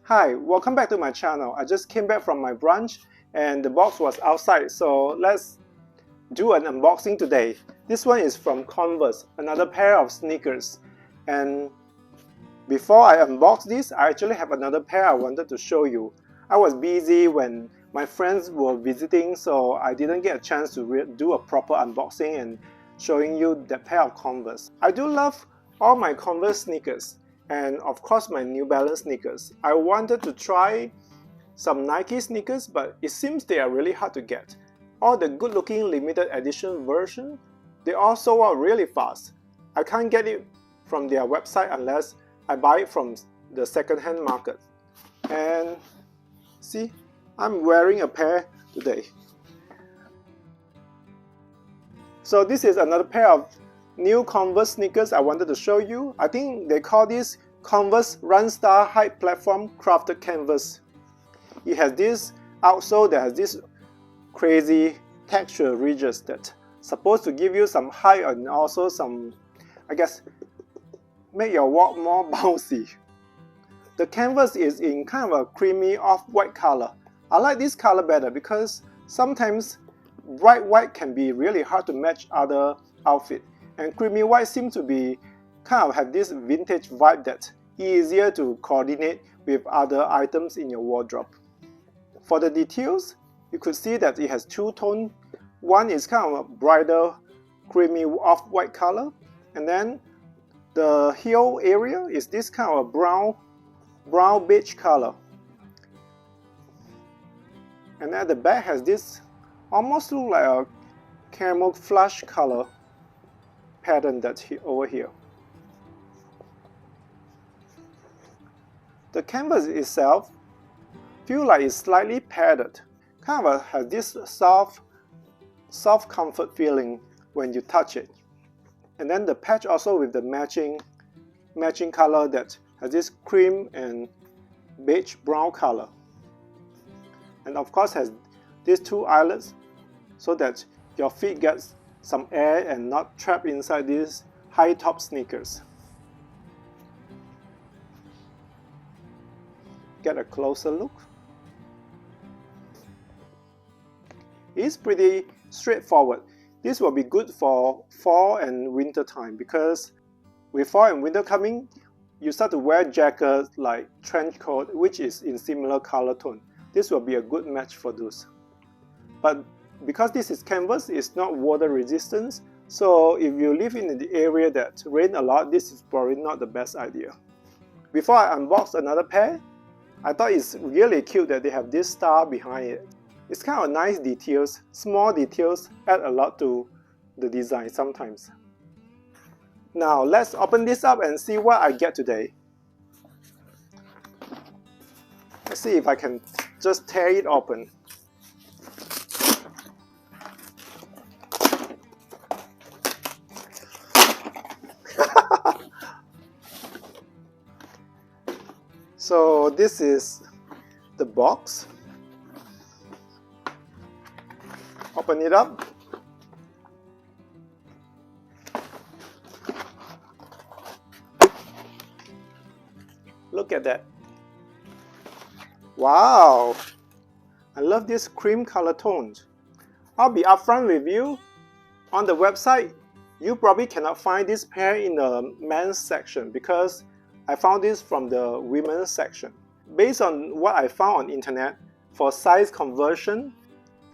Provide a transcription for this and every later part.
Hi, welcome back to my channel. I just came back from my brunch and the box was outside, so let's do an unboxing today. This one is from Converse, another pair of sneakers. And before I unbox this, I actually have another pair I wanted to show you. I was busy when my friends were visiting, so I didn't get a chance to do a proper unboxing and showing you that pair of Converse. I do love all my Converse sneakers and of course my New Balance sneakers. I wanted to try some Nike sneakers, but it seems they are really hard to get. All the good looking limited edition version, they all sold out really fast. I can't get it from their website unless I buy it from the second-hand market. And see, I'm wearing a pair today. So this is another pair of new Converse sneakers I wanted to show you. I think they call this Converse Runstar High Platform Crafted Canvas. It has this outsole that has this crazy texture ridges that supposed to give you some height and also some, I guess, make your walk more bouncy. The canvas is in kind of a creamy off-white color. I like this color better because sometimes bright white can be really hard to match other outfits, and creamy white seems to be kind of have this vintage vibe that's easier to coordinate with other items in your wardrobe. For the details, you could see that it has two tones. One is kind of a brighter creamy off-white color, and then the heel area is this kind of a brown beige color. And at the back has this almost look like a camouflage color pattern that's over here. The canvas itself feels like it's slightly padded. Kind of has this soft comfort feeling when you touch it. And then the patch also with the matching color that has this cream and beige brown color. And of course has these two eyelets so that your feet gets some air and not trapped inside these high top sneakers. Get a closer look. It's pretty straightforward. This will be good for fall and winter time because with fall and winter coming, you start to wear jackets like trench coat, which is in similar color tone. This will be a good match for those. But because this is canvas, it's not water resistant, so if you live in the area that rain a lot, this is probably not the best idea. Before I unbox another pair, I thought it's really cute that they have this star behind it. It's kind of nice details. Small details add a lot to the design sometimes. Now let's open this up and see what I get today. Let's see if I can just tear it open. So this is the box. Open it up. Look at that. Wow! I love this cream color tones. I'll be upfront with you. On the website, you probably cannot find this pair in the men's section because I found this from the women's section. Based on what I found on internet, for size conversion,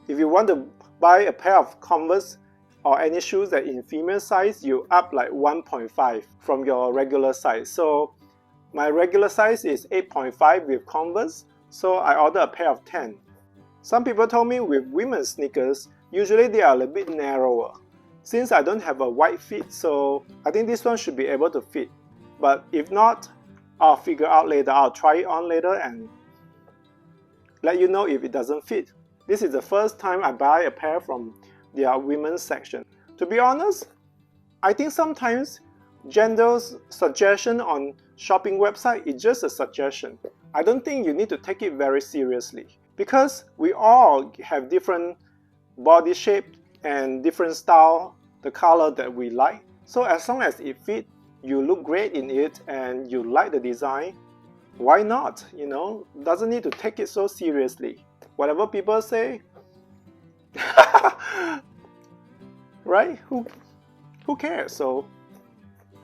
if you want to buy a pair of Converse or any shoes that in female size, you up like 1.5 from your regular size. So my regular size is 8.5 with Converse, so I ordered a pair of 10. Some people told me with women's sneakers, usually they are a little bit narrower. Since I don't have a wide feet, so I think this one should be able to fit. But if not, I'll figure out later. I'll try it on later and let you know if it doesn't fit. This is the first time I buy a pair from their women's section. To be honest, I think sometimes gender's suggestion on shopping website is just a suggestion. I don't think you need to take it very seriously because we all have different body shape and different style, the color that we like. So as long as it fits, you look great in it and you like the design, why not? You know, doesn't need to take it so seriously. Whatever people say, right? Who cares? So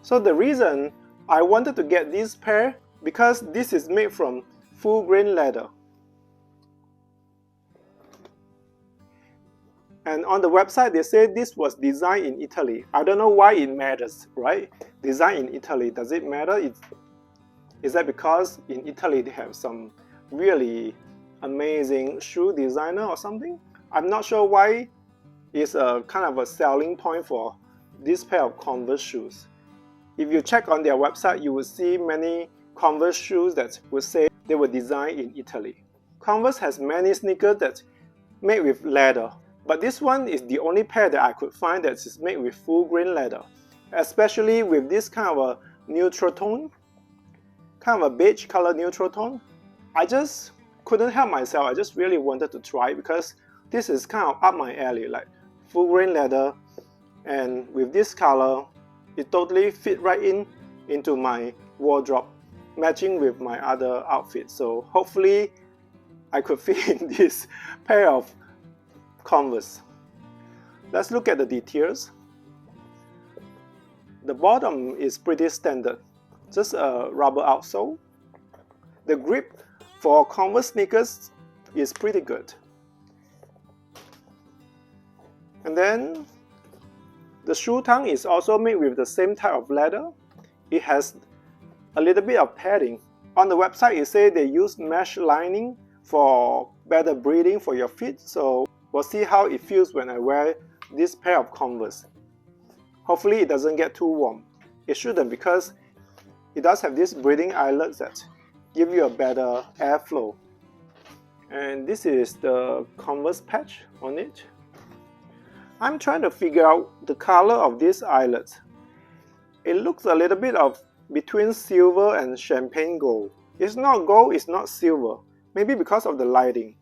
the reason I wanted to get this pair, because this is made from full grain leather. And on the website they say this was designed in Italy. I don't know why it matters, right? Designed in Italy, does it matter? Is that because in Italy they have some really amazing shoe designer or something? I'm not sure why it's a kind of a selling point for this pair of Converse shoes. If you check on their website, you will see many Converse shoes that will say they were designed in Italy. Converse has many sneakers that made with leather, but this one is the only pair that I could find that is made with full grain leather, especially with this kind of a neutral tone, kind of a beige color neutral tone. I just couldn't help myself. I just really wanted to try it because this is kind of up my alley, like full grain leather, and with this color, it totally fit right into my wardrobe, matching with my other outfits. So hopefully I could fit in this pair of Converse. Let's look at the details. The bottom is pretty standard, just a rubber outsole. The grip for Converse sneakers is pretty good. And then the shoe tongue is also made with the same type of leather. It has a little bit of padding. On the website it says they use mesh lining for better breathing for your feet. So we'll see how it feels when I wear this pair of Converse. Hopefully it doesn't get too warm. It shouldn't, because it does have these breathing eyelets that give you a better airflow. And this is the Converse patch on it. I'm trying to figure out the color of these eyelets. It looks a little bit of between silver and champagne gold. It's not gold, it's not silver. Maybe because of the lighting.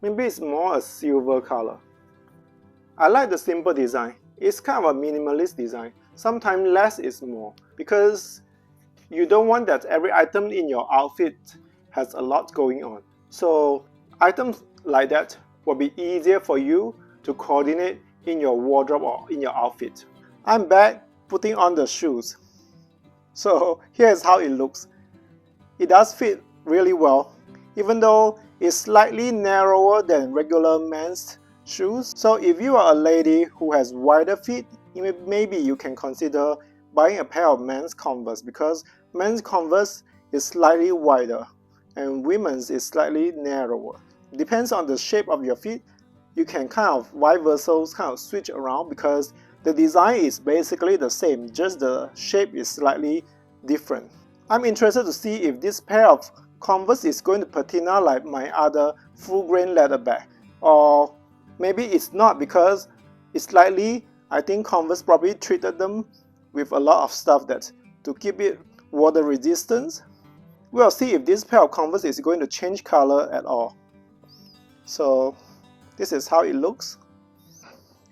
Maybe it's more a silver color. I like the simple design. It's kind of a minimalist design. Sometimes less is more, because you don't want that every item in your outfit has a lot going on. So items like that will be easier for you to coordinate in your wardrobe or in your outfit. I'm back putting on the shoes. So here's how it looks. It does fit really well, even though it's slightly narrower than regular men's shoes. So if you are a lady who has wider feet, maybe you can consider buying a pair of men's Converse, because men's Converse is slightly wider and women's is slightly narrower. Depends on the shape of your feet. You can kind of vice versa, kind of switch around, because the design is basically the same, just the shape is slightly different. I'm interested to see if this pair of Converse is going to patina like my other full grain leather bag, or maybe it's not, because it's slightly, I think Converse probably treated them with a lot of stuff that to keep it water resistant. We'll see if this pair of Converse is going to change color at all. So this is how it looks,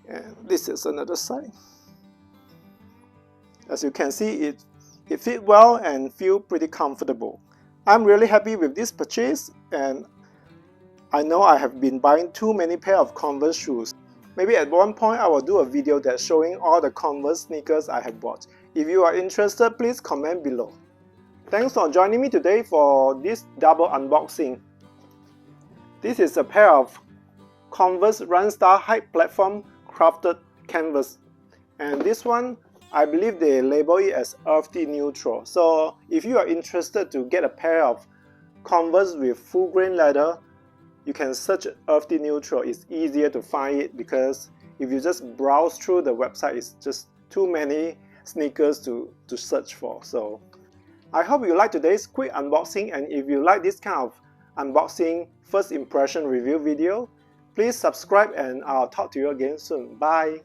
and this is another side. As you can see, it fit well and feel pretty comfortable. I'm really happy with this purchase, and I know I have been buying too many pair of Converse shoes. Maybe at one point I will do a video that's showing all the Converse sneakers I have bought. If you are interested, please comment below. Thanks for joining me today for this double unboxing. This is a pair of Converse Runstar High Platform Crafted Canvas, and this one I believe they label it as Earthy Neutral. So if you are interested to get a pair of Converse with full grain leather, you can search Earthy Neutral. It's easier to find it, because if you just browse through the website, it's just too many sneakers to search for. So I hope you like today's quick unboxing, and if you like this kind of unboxing first impression review video, please subscribe, and I'll talk to you again soon. Bye!